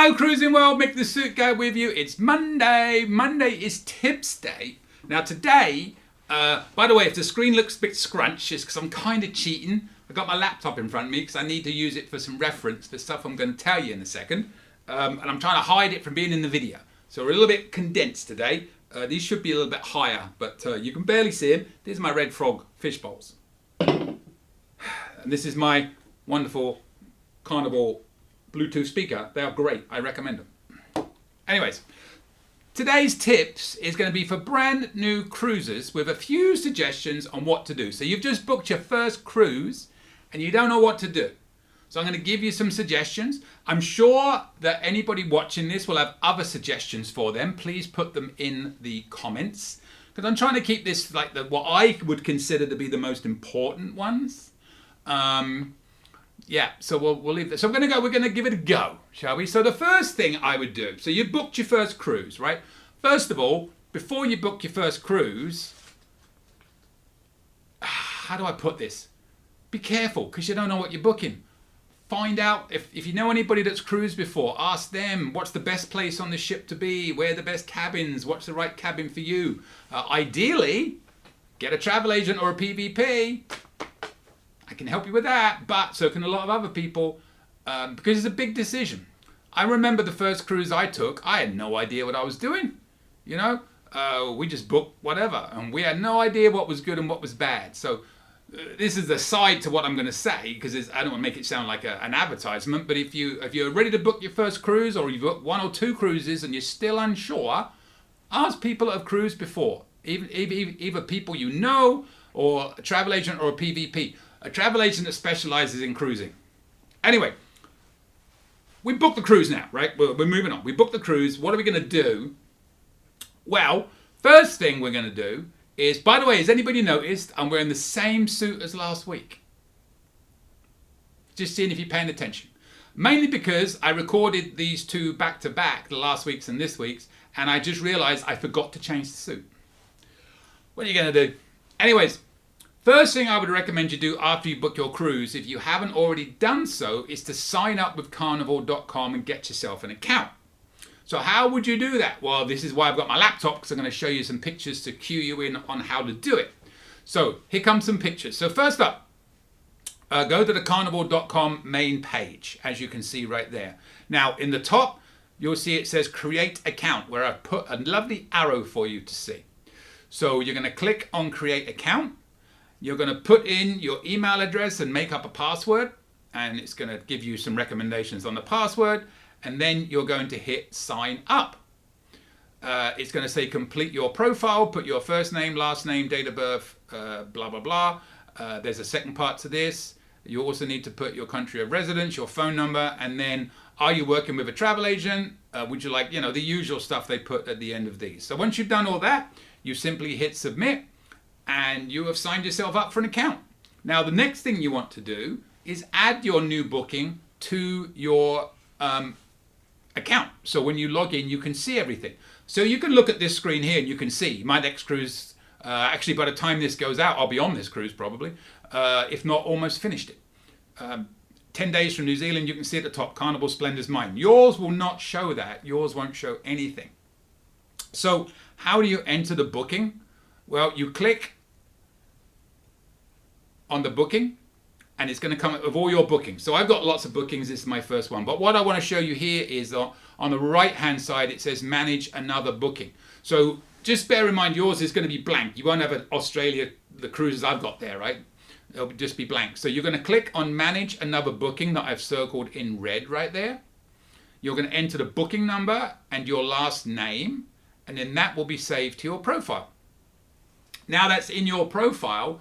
Hello Cruising World, Mick the Suit Guy with you. It's Monday. Monday is tips day. Now today, by the way, if the screen looks a bit scrunched, it's because I'm kind of cheating. I've got my laptop in front of me because I need to use it for some reference for stuff I'm going to tell you in a second. And I'm trying to hide it from being in the video. So we're a little bit condensed today. These should be a little bit higher, but you can barely see them. These are my red frog fish bowls. And this is my wonderful Carnival Bluetooth speaker. They are great. I recommend them. Anyways, today's tips is going to be for brand new cruisers with a few suggestions on what to do. So you've just booked your first cruise and you don't know what to do. So I'm going to give you some suggestions. I'm sure that anybody watching this will have other suggestions for them. Please put them in the comments because I'm trying to keep this like what I would consider to be the most important ones. Yeah, so we'll leave this. So we're going to give it a go, shall we? So the first thing I would do, so you booked your first cruise, right? First of all, before you book your first cruise, how do I put this? Be careful, because you don't know what you're booking. Find out, if you know anybody that's cruised before, ask them, what's the best place on the ship to be? Where are the best cabins? What's the right cabin for you? Ideally, get a travel agent or a PVP. I can help you with that, but so can a lot of other people because it's a big decision. I remember the first cruise I took, I had no idea what I was doing. You know, we just booked whatever and we had no idea what was good and what was bad. So this is the side to what I'm going to say because I don't want to make it sound like an advertisement, but if you're ready to book your first cruise or you've booked one or two cruises and you're still unsure, ask people that have cruised before, either people you know or a travel agent or a PVP. A travel agent that specializes in cruising. Anyway, we booked the cruise now, right? We're moving on. We booked the cruise. What are we going to do? Well, first thing we're going to do is, by the way, has anybody noticed I'm wearing the same suit as last week? Just seeing if you're paying attention. Mainly because I recorded these two back to back, the last week's and this week's, and I just realized I forgot to change the suit. What are you going to do? Anyways, first thing I would recommend you do after you book your cruise, if you haven't already done so, is to sign up with carnival.com and get yourself an account. So how would you do that? Well, this is why I've got my laptop, because I'm going to show you some pictures to cue you in on how to do it. So here come some pictures. So first up, go to the carnival.com main page, as you can see right there. Now in the top, you'll see it says create account, where I've put a lovely arrow for you to see. So you're going to click on create account. You're going to put in your email address and make up a password, and it's going to give you some recommendations on the password, and then you're going to hit sign up. It's going to say complete your profile, put your first name, last name, date of birth, blah, blah, blah. There's a second part to this. You also need to put your country of residence, your phone number, and then are you working with a travel agent? Would you like, the usual stuff they put at the end of these. So once you've done all that, you simply hit submit, and you have signed yourself up for an account. Now, the next thing you want to do is add your new booking to your account. So when you log in, you can see everything. So you can look at this screen here and you can see my next cruise. Actually, by the time this goes out, I'll be on this cruise probably, if not almost finished it. 10 days from New Zealand, you can see at the top, Carnival Splendor's mine. Yours will not show that. Yours won't show anything. So how do you enter the booking? Well, you click on the booking and it's going to come up with all your bookings. So I've got lots of bookings. This is my first one. But what I want to show you here is on the right hand side, it says manage another booking. So just bear in mind yours is going to be blank. You won't have an Australia, the cruises I've got there, right? It'll just be blank. So you're going to click on manage another booking that I've circled in red right there. You're going to enter the booking number and your last name, and then that will be saved to your profile. Now that's in your profile,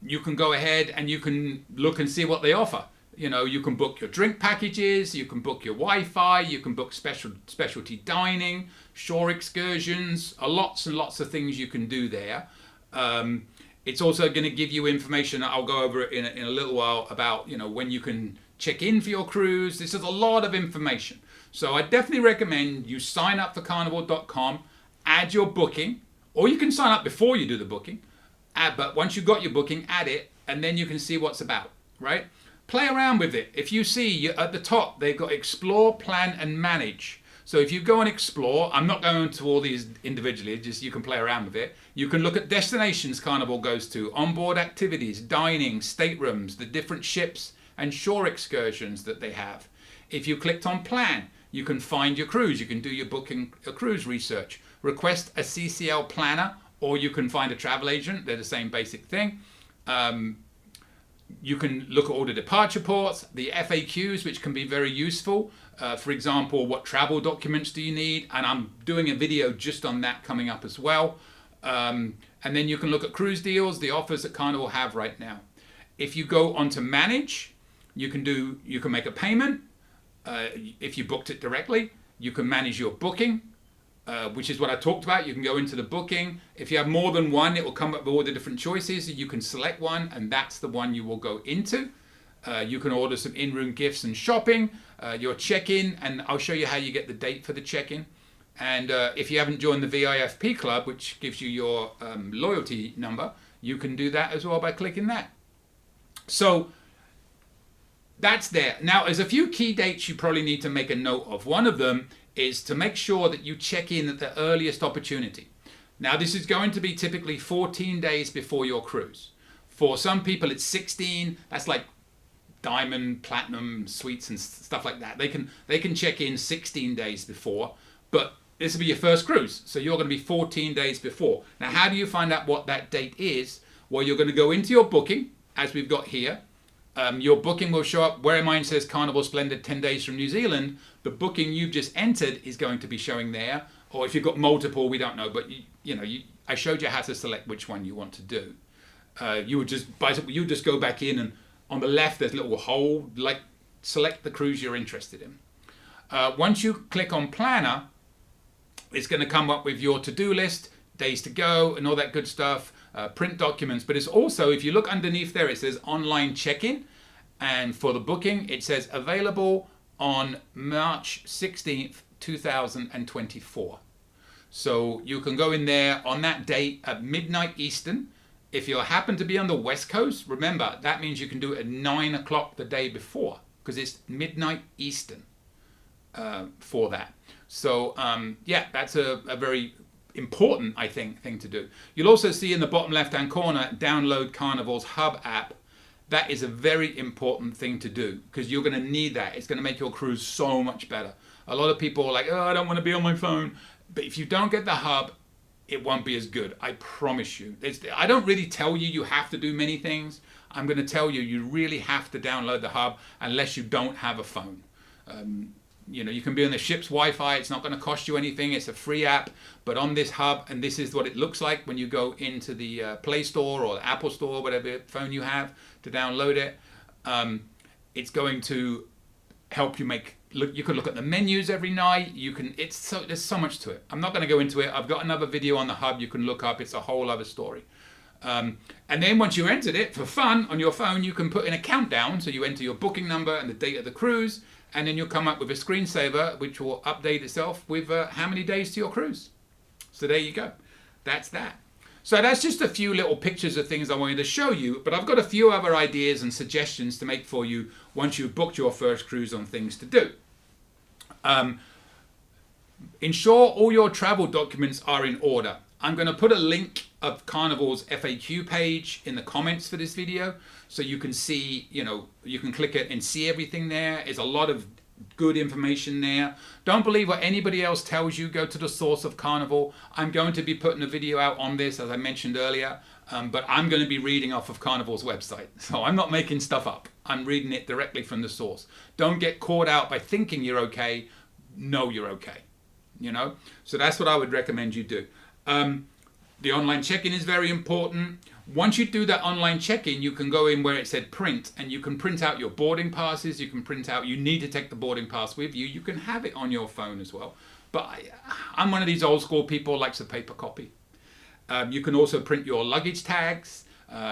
you can go ahead and you can look and see what they offer. You can book your drink packages, you can book your Wi-Fi, you can book specialty dining, shore excursions, lots and lots of things you can do there. It's also going to give you information, I'll go over it in a little while, about when you can check in for your cruise. This is a lot of information. So I definitely recommend you sign up for carnival.com, add your booking, or you can sign up before you do the booking, but once you've got your booking, add it, and then you can see what's about, right? Play around with it. If you see at the top, they've got explore, plan, and manage. So if you go and explore, I'm not going to all these individually, just you can play around with it. You can look at destinations Carnival goes to, onboard activities, dining, staterooms, the different ships and shore excursions that they have. If you clicked on plan, you can find your cruise. You can do your booking a cruise research, request a CCL planner, or you can find a travel agent. They're the same basic thing. You can look at all the departure ports, the FAQs, which can be very useful. For example, what travel documents do you need? And I'm doing a video just on that coming up as well. And then you can look at cruise deals, the offers that Carnival have right now. If you go on to manage, you can make a payment. If you booked it directly, you can manage your booking, which is what I talked about. You can go into the booking. If you have more than one, it will come up with all the different choices. You can select one, and that's the one you will go into. You can order some in-room gifts and shopping, your check-in, and I'll show you how you get the date for the check-in. And if you haven't joined the VIFP club, which gives you your loyalty number, you can do that as well by clicking that. So that's there. Now, there's a few key dates you probably need to make a note of. One of them is to make sure that you check in at the earliest opportunity. Now, this is going to be typically 14 days before your cruise. For some people, it's 16. That's like diamond, platinum suites and stuff like that. They can check in 16 days before, but this will be your first cruise, so you're going to be 14 days before. Now, how do you find out what that date is? Well, you're going to go into your booking, as we've got here. Your booking will show up where mine says Carnival Splendid 10 days from New Zealand. The booking you've just entered is going to be showing there. Or if you've got multiple, we don't know, but I showed you how to select which one you want to do. You would just go back in, and on the left there's a little hole, like select the cruise you're interested in. Once you click on planner, it's going to come up with your to-do list, days to go, and all that good stuff. Print documents, but it's also, if you look underneath there, it says online check-in, and for the booking it says available on March 16th 2024. So you can go in there on that date at midnight Eastern. If you happen to be on the West Coast, remember that means you can do it at 9 o'clock the day before, because it's midnight Eastern for that. So yeah, that's a very important, I think, thing to do. You'll also see in the bottom left-hand corner, download Carnival's Hub app. That is a very important thing to do, because you're going to need that. It's going to make your cruise so much better. A lot of people are like, oh, I don't want to be on my phone. But if you don't get the Hub, it won't be as good. I promise you. I don't really tell you have to do many things. I'm going to tell you, you really have to download the Hub unless you don't have a phone. You can be on the ship's Wi-Fi. It's not going to cost you anything. It's a free app. But on this Hub, and this is what it looks like when you go into the Play Store or the Apple Store, whatever phone you have, to download it. It's going to help you you can look at the menus every night. There's so much to it. I'm not going to go into it. I've got another video on the Hub you can look up. It's a whole other story. And then once you entered it for fun on your phone, you can put in a countdown. So you enter your booking number and the date of the cruise, and then you'll come up with a screensaver which will update itself with how many days to your cruise. So there you go. That's that. So that's just a few little pictures of things I wanted to show you, but I've got a few other ideas and suggestions to make for you once you've booked your first cruise on things to do. Ensure all your travel documents are in order. I'm going to put a link of Carnival's FAQ page in the comments for this video, so you can see, you can click it and see everything there. There's a lot of good information there. Don't believe what anybody else tells you. Go to the source of Carnival. I'm going to be putting a video out on this, as I mentioned earlier, but I'm going to be reading off of Carnival's website. So I'm not making stuff up. I'm reading it directly from the source. Don't get caught out by thinking you're okay. Know you're okay. So that's what I would recommend you do. The online check-in is very important. Once you do that online check-in, you can go in where it said print, and you can print out your boarding passes. You need to take the boarding pass with you. You can have it on your phone as well. But I'm one of these old school people who likes a paper copy. You can also print your luggage tags.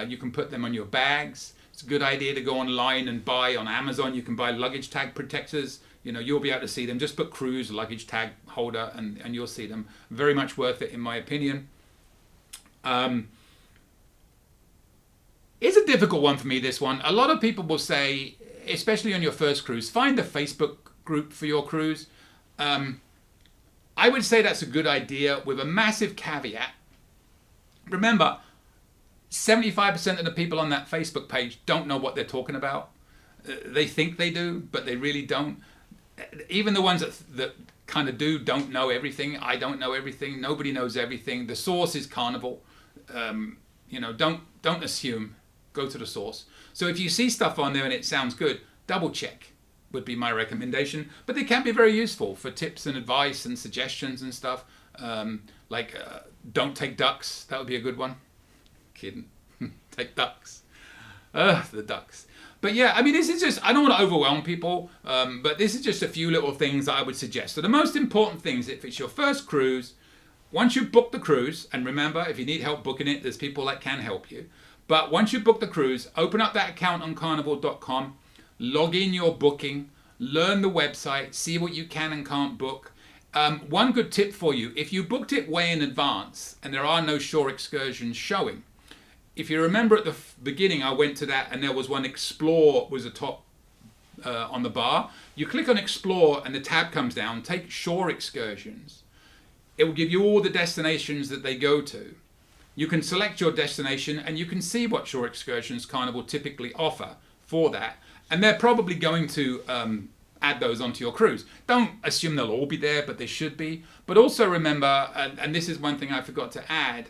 You can put them on your bags. It's a good idea to go online and buy on Amazon. You can buy luggage tag protectors. You'll be able to see them. Just put cruise luggage tag holder and you'll see them. Very much worth it in my opinion. It's a difficult one for me, this one. A lot of people will say, especially on your first cruise, find a Facebook group for your cruise. I would say that's a good idea with a massive caveat. Remember, 75% of the people on that Facebook page don't know what they're talking about. They think they do, but they really don't. Even the ones that kind of don't know everything. I don't know everything. Nobody knows everything. The source is Carnival. Don't assume. Go to the source. So if you see stuff on there and it sounds good, double check would be my recommendation. But they can be very useful for tips and advice and suggestions and stuff. Don't take ducks. That would be a good one. Kidding. Take ducks. The ducks. But yeah, I mean, this is just, I don't want to overwhelm people, but this is just a few little things that I would suggest. So the most important things, if it's your first cruise, once you book the cruise, and remember, if you need help booking it, there's people that can help you. But once you book the cruise, open up that account on carnival.com, log in your booking, learn the website, see what you can and can't book. One good tip for you, if you booked it way in advance and there are no shore excursions showing, if you remember at the beginning, I went to that and there was one Explore was a top on the bar. You click on Explore and the tab comes down, take shore excursions. It will give you all the destinations that they go to. You can select your destination and you can see what shore excursions Carnival typically offer for that. And they're probably going to add those onto your cruise. Don't assume they'll all be there, but they should be. But also remember, and this is one thing I forgot to add,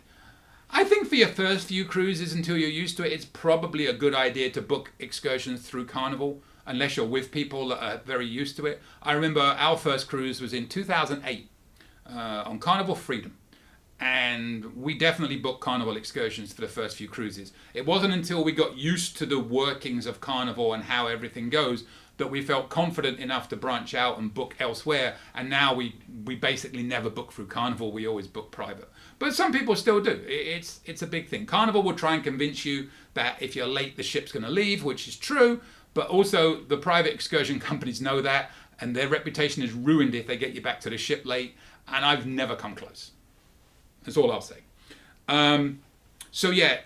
I think for your first few cruises until you're used to it, it's probably a good idea to book excursions through Carnival, unless you're with people that are very used to it. I remember our first cruise was in 2008 on Carnival Freedom. And we definitely booked Carnival excursions for the first few cruises. It wasn't until we got used to the workings of Carnival and how everything goes that we felt confident enough to branch out and book elsewhere. And now we basically never book through Carnival. We always book private. But some people still do. It's a big thing. Carnival will try and convince you that if you're late, the ship's going to leave, which is true. But also the private excursion companies know that, and their reputation is ruined if they get you back to the ship late. And I've never come close. That's all I'll say. So yeah,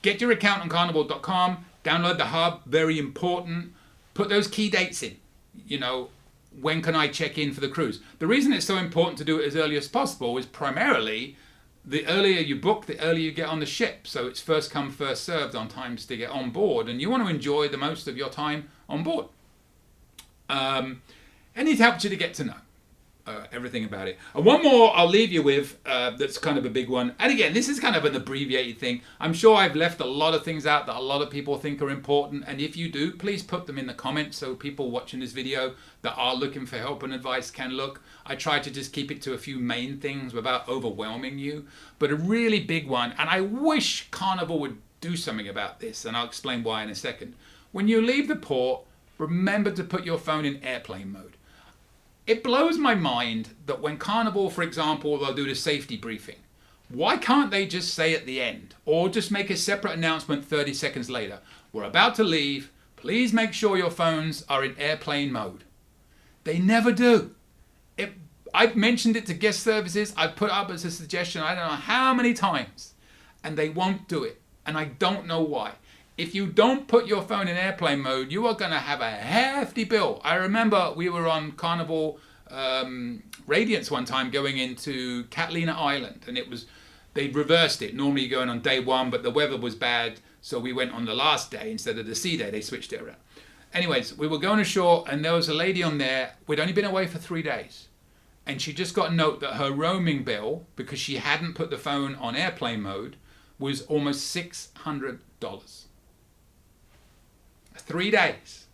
get your account on carnival.com, download the hub, very important. Put those key dates in. When can I check in for the cruise? The reason it's so important to do it as early as possible is primarily the earlier you book, the earlier you get on the ship. So it's first come, first served on times to get on board, and you want to enjoy the most of your time on board. And it helps you to get to know everything about it. And one more I'll leave you with that's kind of a big one. And again, this is kind of an abbreviated thing. I'm sure I've left a lot of things out that a lot of people think are important. And if you do, please put them in the comments so people watching this video that are looking for help and advice can look. I try to just keep it to a few main things without overwhelming you. But a really big one, and I wish Carnival would do something about this, and I'll explain why in a second. When you leave the port, remember to put your phone in airplane mode. It blows my mind that when Carnival, for example, they'll do the safety briefing, why can't they just say at the end, or just make a separate announcement 30 seconds later, we're about to leave, please make sure your phones are in airplane mode. They never do. I've mentioned it to guest services, I've put it up as a suggestion, I don't know how many times, and they won't do it, and I don't know why. If you don't put your phone in airplane mode, you are going to have a hefty bill. I remember we were on Carnival Radiance one time going into Catalina Island, and they'd reversed it. Normally you're going on day one, but the weather was bad, so we went on the last day instead of the sea day. They switched it around. Anyways, we were going ashore, and there was a lady on there. We'd only been away for 3 days, and she just got a note that her roaming bill, because she hadn't put the phone on airplane mode, was almost $600. 3 days.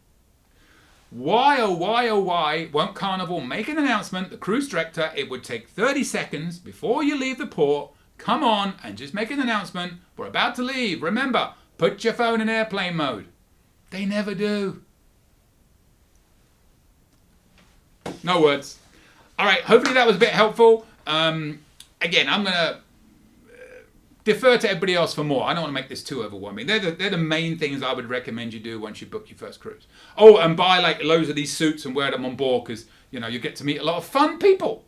Why, oh why won't Carnival make an announcement, the cruise director, it would take 30 seconds before you leave the port, come on and just make an announcement, we're about to leave, remember, put your phone in airplane mode. They never do. No words. Alright, hopefully that was a bit helpful. Again, I'm going to defer to everybody else for more. I don't want to make this too overwhelming. They're the main things I would recommend you do once you book your first cruise. Oh, and buy like loads of these suits and wear them on board because, you get to meet a lot of fun people.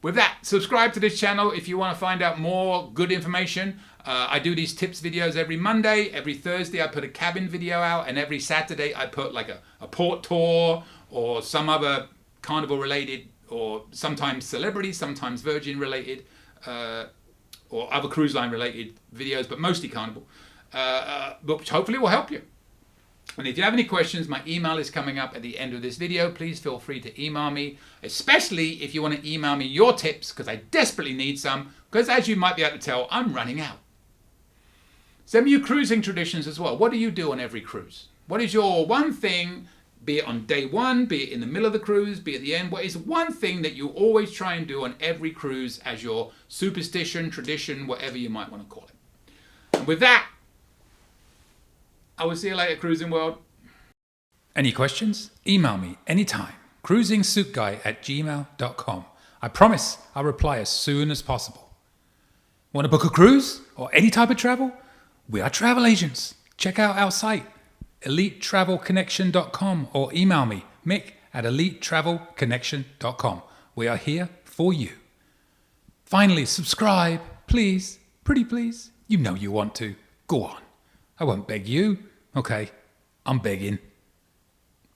With that, subscribe to this channel if you want to find out more good information. I do these tips videos every Monday. Every Thursday I put a cabin video out, and every Saturday I put like a port tour or some other carnival related, or sometimes celebrity, sometimes Virgin related, or other cruise line related videos, but mostly carnival, which hopefully will help you. And if you have any questions, my email is coming up at the end of this video. Please feel free to email me, especially if you want to email me your tips, because I desperately need some, because as you might be able to tell, I'm running out. Send me your cruising traditions as well. What do you do on every cruise? What is your one thing, be it on day one, be it in the middle of the cruise, be it at the end? What is one thing that you always try and do on every cruise as your superstition, tradition, whatever you might want to call it? And with that, I will see you later, Cruising World. Any questions? Email me anytime. cruisingsuitguy@gmail.com. I promise I'll reply as soon as possible. Want to book a cruise or any type of travel? We are travel agents. Check out our site, elitetravelconnection.com, or email me, mick@elitetravelconnection.com. We are here for you. Finally, subscribe, please. Pretty please. You know you want to. Go on. I won't beg you. Okay, I'm begging.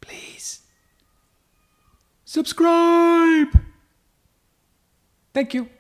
Please. Subscribe. Thank you.